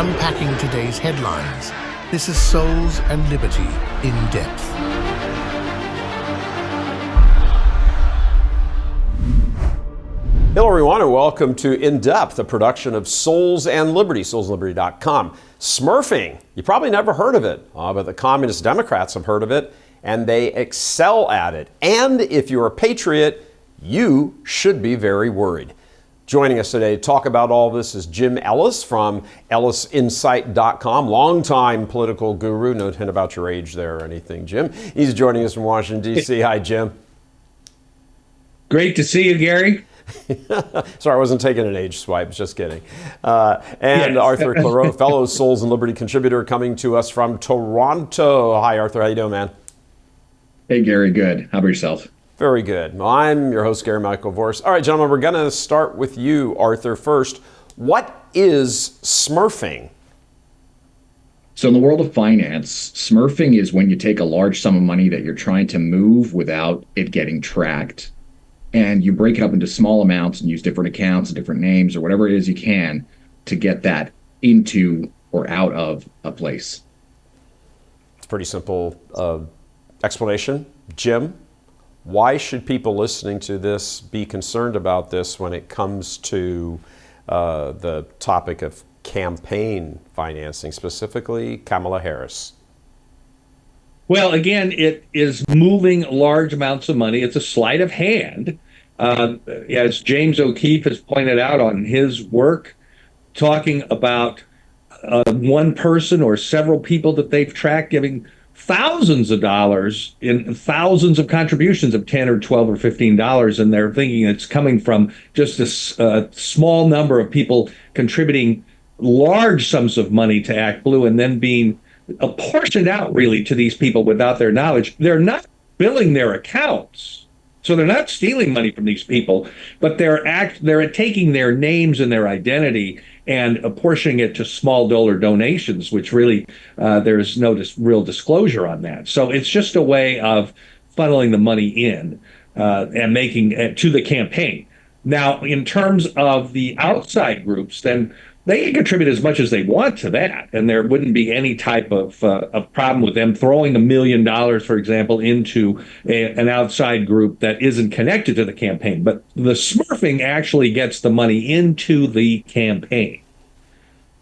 unpacking today's headlines. This is Souls and Liberty in Depth. Hello everyone and welcome to In Depth, a production of Souls and Liberty, soulsandliberty.com. Smurfing, you probably never heard of it, but the Communist Democrats have heard of it and they excel at it. And if you're a patriot, you should be very worried. Joining us today to talk about all this is Jim Ellis from ellisinsight.com, longtime political guru. No hint about your age there or anything, Jim. He's joining us from Washington, D.C. Hi, Jim. Great to see you, Gary. Sorry, I wasn't taking an age swipe, just kidding. And yes. Arthur Clareau, fellow Souls and Liberty contributor, coming to us from Toronto. Hi, Arthur. How you doing, man? Hey, Gary. Good. How about yourself? Very good. Well, I'm your host, Gary Michael Vorse. All right, gentlemen, we're going to start with you, Arthur, first. What is smurfing? So in the world of finance, smurfing is when you take a large sum of money that you're trying to move without it getting tracked, and you break it up into small amounts and use different accounts and different names or whatever it is you can to get that into or out of a place. It's a pretty simple explanation. Jim, why should people listening to this be concerned about this when it comes to the topic of campaign financing, specifically Kamala Harris? Well, again, it is moving large amounts of money. It's a sleight of hand. As James O'Keefe has pointed out on his work, talking about one person or several people that they've tracked giving thousands of dollars in thousands of contributions of $10 or $12 or $15, and they're thinking it's coming from just a small number of people contributing large sums of money to Act Blue and then being apportioned out really to these people without their knowledge. They're not billing their accounts, so they're not stealing money from these people, but they're taking their names and their identity and apportioning it to small dollar donations, which really there's no real disclosure on that. So it's just a way of funneling the money in and making it to the campaign. Now, in terms of the outside groups, then they can contribute as much as they want to that, and there wouldn't be any type of problem with them throwing $1 million, for example, into an outside group that isn't connected to the campaign. But the smurfing actually gets the money into the campaign.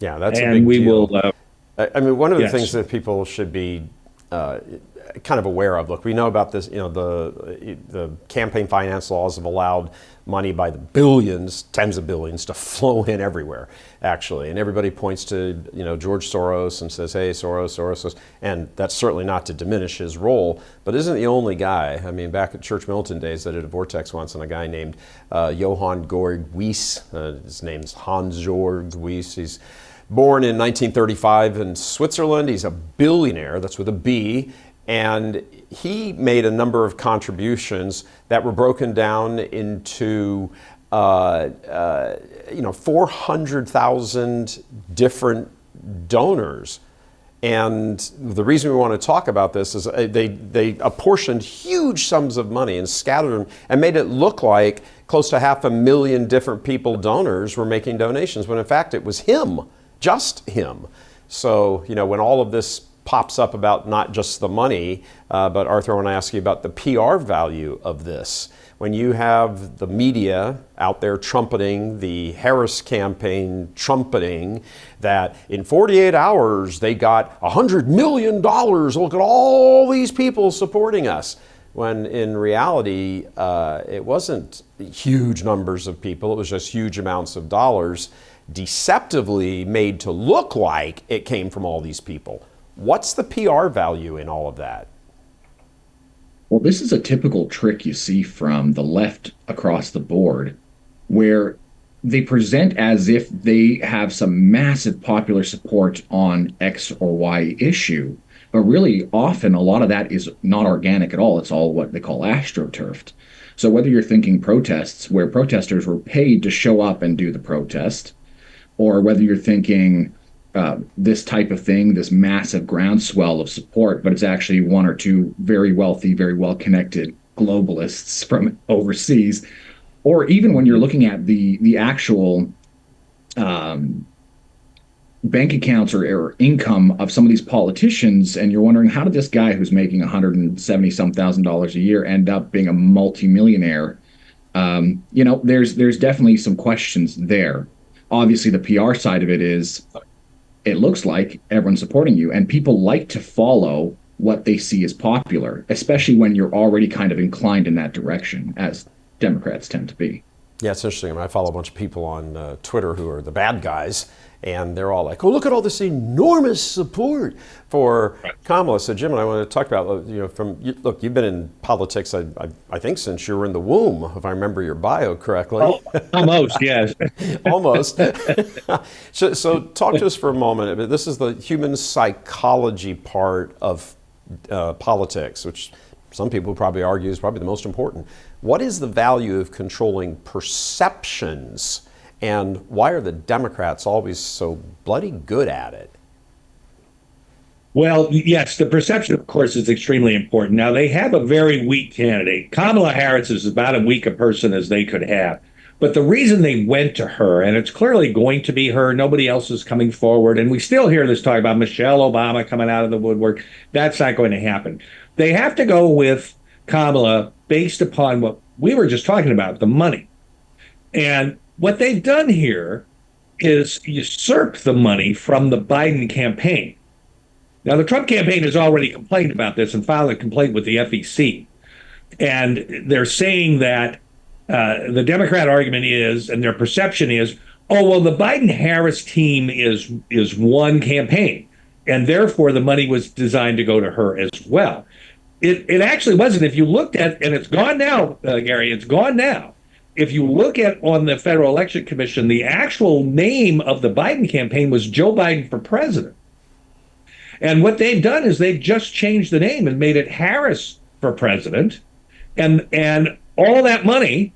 Yeah, that's a big deal. Will. I mean, one of the yes. things that people should be kind of aware of. Look, we know about this. You know, the campaign finance laws have allowed money by the billions, tens of billions, to flow in everywhere, actually. And everybody points to, George Soros and says, hey, Soros, and that's certainly not to diminish his role, but isn't the only guy. I mean, back at Church Militant days, I did a Vortex once on a guy named Johann Georg Wyss. His name's Hans-Georg Wyss. He's born in 1935 in Switzerland. He's a billionaire, that's with a B. And he made a number of contributions that were broken down into 400,000 different donors. And the reason we want to talk about this is they apportioned huge sums of money and scattered them and made it look like close to 500,000 different donors were making donations, when in fact it was him, just him. So, when all of this pops up about not just the money, but Arthur, I want to ask you about the PR value of this. When you have the media out there trumpeting, the Harris campaign trumpeting that in 48 hours they got $100 million, look at all these people supporting us. When in reality, it wasn't huge numbers of people, it was just huge amounts of dollars, deceptively made to look like it came from all these people. What's the PR value in all of that? Well, this is a typical trick you see from the left across the board, where they present as if they have some massive popular support on X or Y issue. But really, often, a lot of that is not organic at all. It's all what they call astroturfed. So whether you're thinking protests, where protesters were paid to show up and do the protest, or whether you're thinking this type of thing, this massive groundswell of support, but it's actually one or two very wealthy, very well-connected globalists from overseas, or even when you're looking at the actual bank accounts or income of some of these politicians, and you're wondering, how did this guy who's making 170 some thousand dollars a year end up being a multimillionaire? There's definitely some questions there. Obviously, the PR side of it is, it looks like everyone's supporting you, and people like to follow what they see as popular, especially when you're already kind of inclined in that direction, as Democrats tend to be. Yeah, it's interesting. I mean, I follow a bunch of people on Twitter who are the bad guys, and they're all like, "Oh, look at all this enormous support for Kamala." So, Jim and I want to talk about, look, you've been in politics, I think, since you were in the womb, if I remember your bio correctly. Oh, almost, yes. Almost. So, talk to us for a moment. This is the human psychology part of politics, which some people probably argue is probably the most important. What is the value of controlling perceptions, and why are the Democrats always so bloody good at it? Well, yes, the perception, of course, is extremely important. Now, they have a very weak candidate. Kamala Harris is about as weak a person as they could have. But the reason they went to her, and it's clearly going to be her, nobody else is coming forward, and we still hear this talk about Michelle Obama coming out of the woodwork. That's not going to happen. They have to go with Kamala based upon what we were just talking about, the money. And what they've done here is usurp the money from the Biden campaign. Now, the Trump campaign has already complained about this and filed a complaint with the FEC. And they're saying that the Democrat argument is, and their perception is, oh, well, the Biden-Harris team is one campaign, and therefore the money was designed to go to her as well. It actually wasn't. If you looked at, and it's gone now, Gary, it's gone now. If you look at on the Federal Election Commission, the actual name of the Biden campaign was Joe Biden for president. And what they've done is they've just changed the name and made it Harris for president. And all that money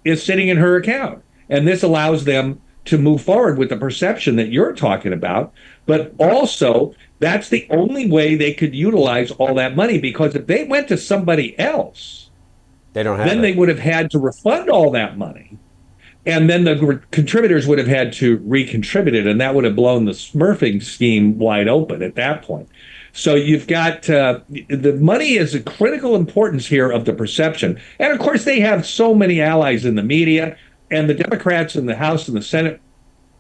is sitting in her account. And this allows them to move forward with the perception that you're talking about. But also, that's the only way they could utilize all that money, because if they went to somebody else, they would have had to refund all that money. And then the contributors would have had to recontribute it, and that would have blown the Smurfing scheme wide open at that point. So you've got the money is a critical importance here of the perception. And of course, they have so many allies in the media, and the Democrats in the House and the Senate,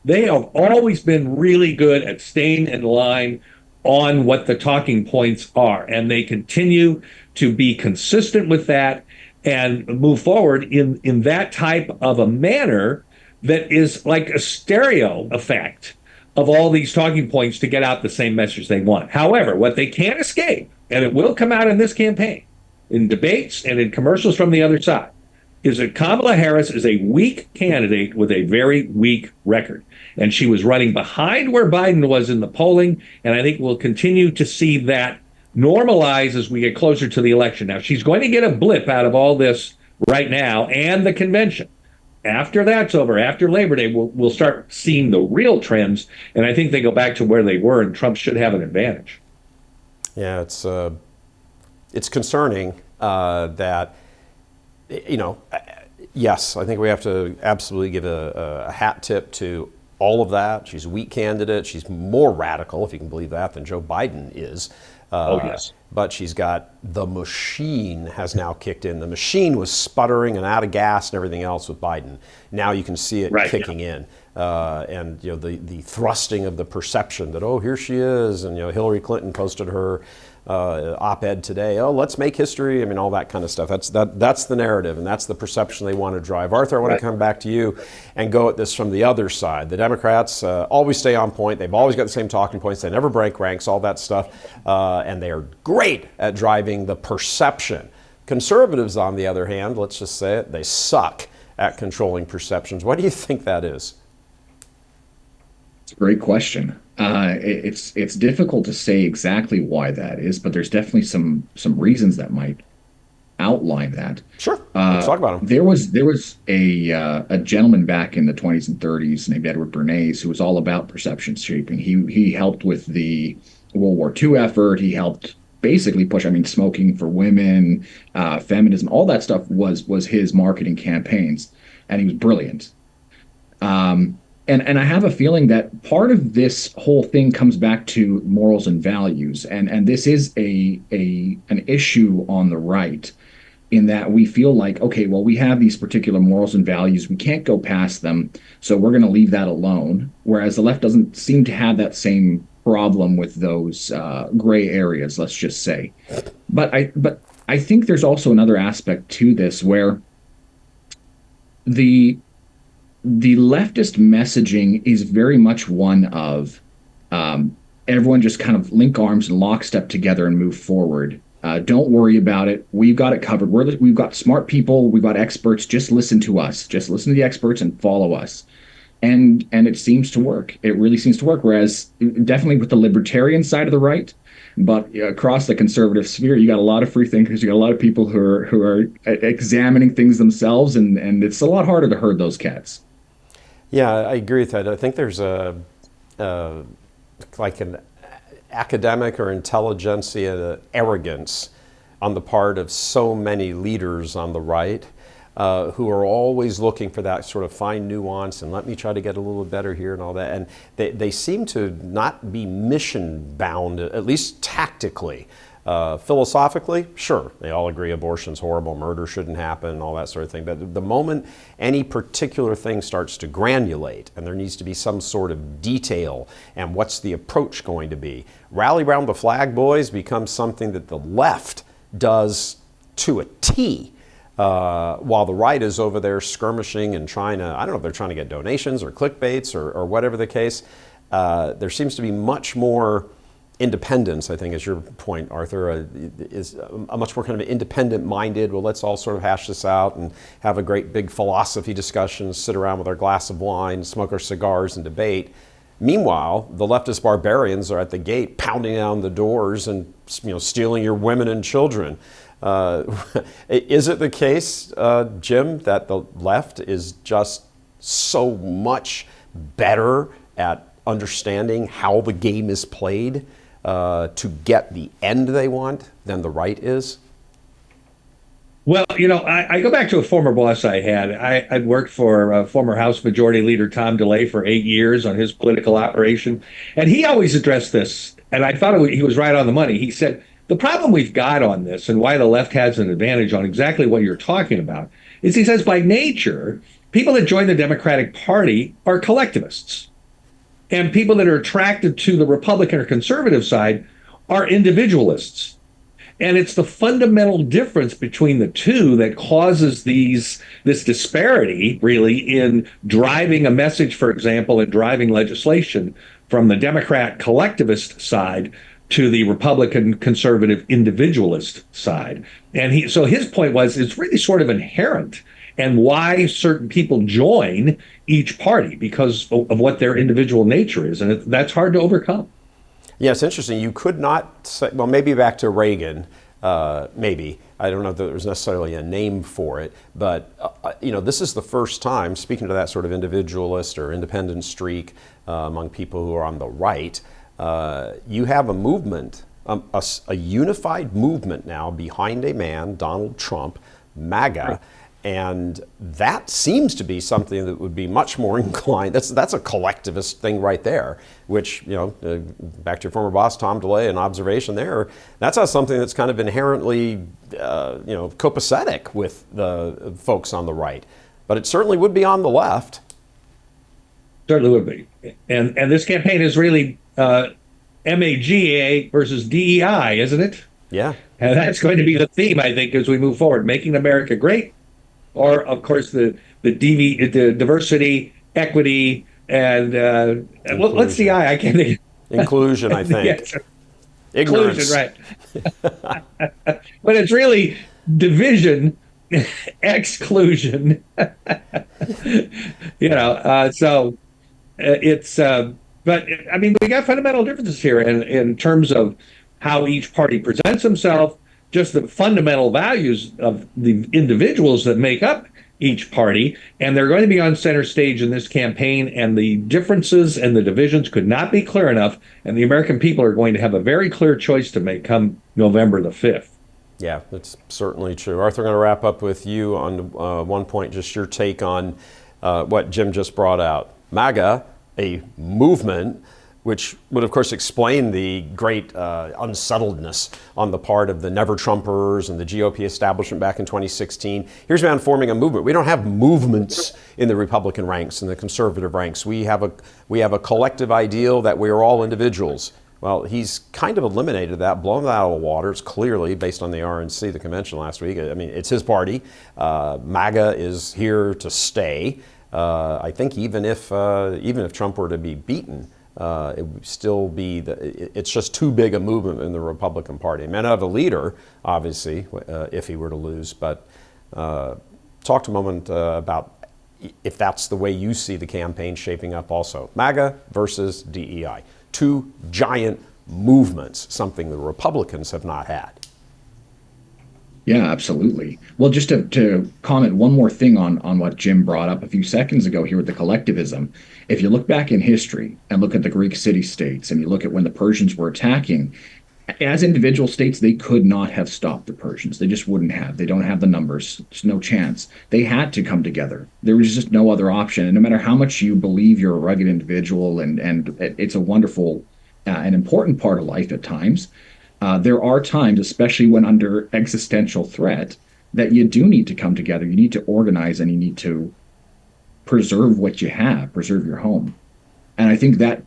they have always been really good at staying in line on what the talking points are. And they continue to be consistent with that and move forward in that type of a manner that is like a stereo effect of all these talking points to get out the same message they want. However, what they can't escape, and it will come out in this campaign, in debates and in commercials from the other side, is that Kamala Harris is a weak candidate with a very weak record. And she was running behind where Biden was in the polling, and I think we'll continue to see that normalize as we get closer to the election. Now, she's going to get a blip out of all this right now and the convention. After that's over, after Labor Day, we'll start seeing the real trends, and I think they go back to where they were, and Trump should have an advantage. Yeah, it's concerning that, yes, I think we have to absolutely give a hat tip to all of that. She's a weak candidate. She's more radical, if you can believe that, than Joe Biden is. Yes. But she's got, the machine has now kicked in. The machine was sputtering and out of gas and everything else with Biden. Now you can see it kicking in. And the thrusting of the perception that, oh, here she is. And Hillary Clinton posted her op-ed today. Oh, let's make history. I mean, all that kind of stuff. That's the narrative, and that's the perception they want to drive. Arthur, I want to come back to you and go at this from the other side. The Democrats always stay on point. They've always got the same talking points. They never break ranks, all that stuff. And they are great at driving the perception. Conservatives, on the other hand, let's just say it, they suck at controlling perceptions. Why do you think that is? It's a great question. It's difficult to say exactly why that is, but there's definitely some reasons that might outline that. Sure, let's talk about them. There was a gentleman back in the 20s and 30s named Edward Bernays who was all about perception shaping. He helped with the World War II effort. He helped basically push, smoking for women, feminism, all that stuff was his marketing campaigns, and he was brilliant. And I have a feeling that part of this whole thing comes back to morals and values, and this is an issue on the right, in that we feel like, okay, well, we have these particular morals and values, we can't go past them, so we're going to leave that alone. Whereas the left doesn't seem to have that same problem with those gray areas, let's just say. But I think there's also another aspect to this where the the leftist messaging is very much one of everyone just kind of link arms and lockstep together and move forward. Don't worry about it. We've got it covered. We've got smart people. We've got experts. Just listen to us. Just listen to the experts and follow us. And it seems to work. It really seems to work. Whereas definitely with the libertarian side of the right, but across the conservative sphere, you got a lot of free thinkers. You got a lot of people who are examining things themselves, and it's a lot harder to herd those cats. Yeah, I agree with that. I think there's like an academic or intelligentsia arrogance on the part of so many leaders on the right who are always looking for that sort of fine nuance and let me try to get a little better here and all that. And they seem to not be mission bound, at least tactically. Philosophically, sure, they all agree abortion's horrible, murder shouldn't happen, and all that sort of thing. But the moment any particular thing starts to granulate and there needs to be some sort of detail and what's the approach going to be, rally round the flag, boys, becomes something that the left does to a T. While the right is over there skirmishing and trying to, I don't know if they're trying to get donations or clickbaits or whatever the case, there seems to be much more independence, I think, is your point, Arthur, is a much more kind of independent-minded, well, let's all sort of hash this out and have a great big philosophy discussion, sit around with our glass of wine, smoke our cigars and debate. Meanwhile, the leftist barbarians are at the gate pounding down the doors and stealing your women and children. Is it the case, Jim, that the left is just so much better at understanding how the game is played to get the end they want than the right is? Well, I go back to a former boss I had. I'd worked for former House Majority Leader Tom DeLay for 8 years on his political operation, and he always addressed this, and I thought he was right on the money. He said, the problem we've got on this and why the left has an advantage on exactly what you're talking about is, he says, by nature, people that join the Democratic Party are collectivists. And people that are attracted to the Republican or conservative side are individualists. And it's the fundamental difference between the two that causes this disparity, really, in driving a message, for example, and driving legislation from the Democrat collectivist side to the Republican conservative individualist side. And so his point was, it's really sort of inherent, and why certain people join each party because of what their individual nature is. And that's hard to overcome. Yeah, it's interesting. You could not say, well, maybe back to Reagan, maybe. I don't know if there's necessarily a name for it, but this is the first time, speaking to that sort of individualist or independent streak among people who are on the right, you have a movement, a unified movement now behind a man, Donald Trump, MAGA. Right. And that seems to be something that would be much more inclined. That's a collectivist thing right there, which, back to your former boss, Tom DeLay, an observation there, that's not something that's kind of inherently, copacetic with the folks on the right. But it certainly would be on the left. Certainly would be. And this campaign is really MAGA versus DEI, isn't it? Yeah. And that's going to be the theme, I think, as we move forward, making America great. Or, of course, the diversity, equity, and what's the I? I can't think. Inclusion, I think. Yes. Ignorance. Inclusion, right. But it's really division, exclusion. So it's. But I mean, we got fundamental differences here in terms of how each party presents himself. Just the fundamental values of the individuals that make up each party, and they're going to be on center stage in this campaign, and the differences and the divisions could not be clear enough, and the American people are going to have a very clear choice to make come November the 5th. Yeah, that's certainly true. Arthur, I'm going to wrap up with you on one point, just your take on what Jim just brought out. MAGA, a movement, which would, of course, explain the great unsettledness on the part of the Never-Trumpers and the GOP establishment back in 2016. Here's a man forming a movement. We don't have movements in the Republican ranks and the conservative ranks. We have a collective ideal that we are all individuals. Well, he's kind of eliminated that, blown that out of the water. It's clearly, based on the RNC, the convention last week. I mean, it's his party. MAGA is here to stay. I think even if Trump were to be beaten, it would still be, it's just too big a movement in the Republican Party. It may not have a leader, obviously, if he were to lose, but talk to a moment about if that's the way you see the campaign shaping up also. MAGA versus DEI. Two giant movements, something the Republicans have not had. Yeah, absolutely. Well, just to comment one more thing on what Jim brought up a few seconds ago here with the collectivism. If you look back in history and look at the Greek city-states and you look at when the Persians were attacking, as individual states, they could not have stopped the Persians. They just wouldn't have. They don't have the numbers. There's no chance. They had to come together. There was just no other option. And no matter how much you believe you're a rugged individual, and it's a wonderful and important part of life at times, there are times, especially when under existential threat, that you do need to come together. You need to organize and you need to preserve what you have, preserve your home. And I think that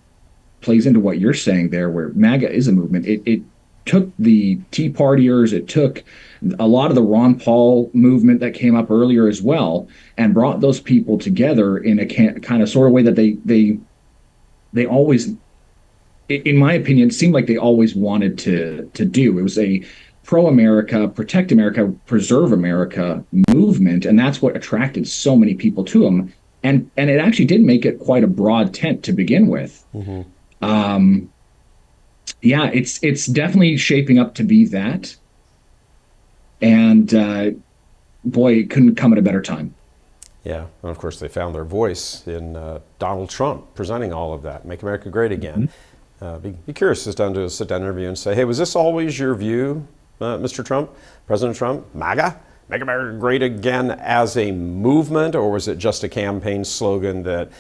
plays into what you're saying there, where MAGA is a movement. It took the Tea Partiers, it took a lot of the Ron Paul movement that came up earlier as well, and brought those people together in a kind of sort of way that they always, in my opinion, it seemed like they always wanted to do. It was a pro-America, protect America, preserve America movement, and that's what attracted so many people to them. And it actually did make it quite a broad tent to begin with. Mm-hmm. Yeah, it's definitely shaping up to be that. And boy, it couldn't come at a better time. Yeah, and of course they found their voice in Donald Trump presenting all of that. Make America Great Again. Mm-hmm. Be curious to do a sit-down interview and say, hey, was this always your view, Mr. Trump, President Trump, MAGA? Make America Great Again as a movement, or was it just a campaign slogan that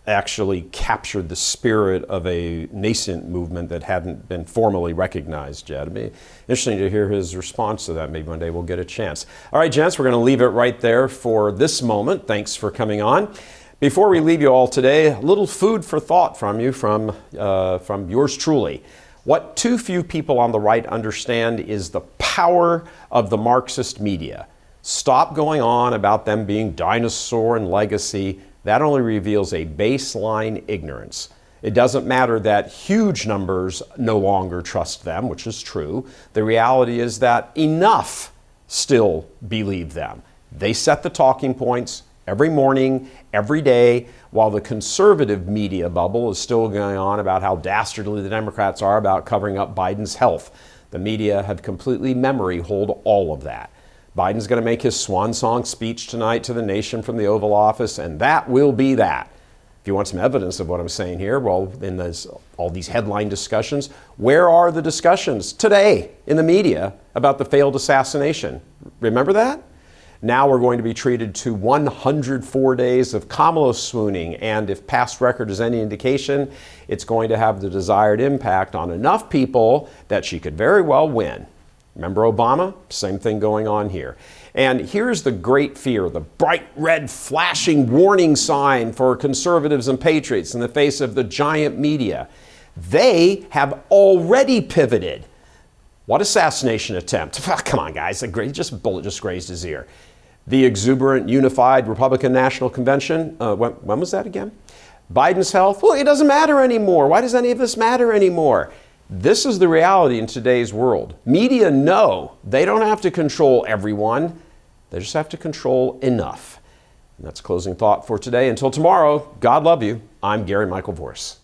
actually captured the spirit of a nascent movement that hadn't been formally recognized yet? It'd be interesting to hear his response to that. Maybe one day we'll get a chance. All right, gents, we're going to leave it right there for this moment. Thanks for coming on. Before we leave you all today, a little food for thought from you, from yours truly. What too few people on the right understand is the power of the Marxist media. Stop going on about them being dinosaur and legacy. That only reveals a baseline ignorance. It doesn't matter that huge numbers no longer trust them, which is true. The reality is that enough still believe them. They set the talking points every morning, every day, while the conservative media bubble is still going on about how dastardly the Democrats are about covering up Biden's health. The media have completely memory hold all of that. Biden's going to make his swan song speech tonight to the nation from the Oval Office, and that will be that. If you want some evidence of what I'm saying here, well, in all these headline discussions, where are the discussions today in the media about the failed assassination? Remember that? Now we're going to be treated to 104 days of Kamala swooning, and if past record is any indication, it's going to have the desired impact on enough people that she could very well win. Remember Obama? Same thing going on here. And here's the great fear, the bright red flashing warning sign for conservatives and patriots in the face of the giant media. They have already pivoted. What assassination attempt? Come on, guys. Bullet just grazed his ear. The exuberant, unified Republican National Convention. When was that again? Biden's health? Well, it doesn't matter anymore. Why does any of this matter anymore? This is the reality in today's world. Media know they don't have to control everyone. They just have to control enough. And that's closing thought for today. Until tomorrow, God love you. I'm Gary Michael Vorse.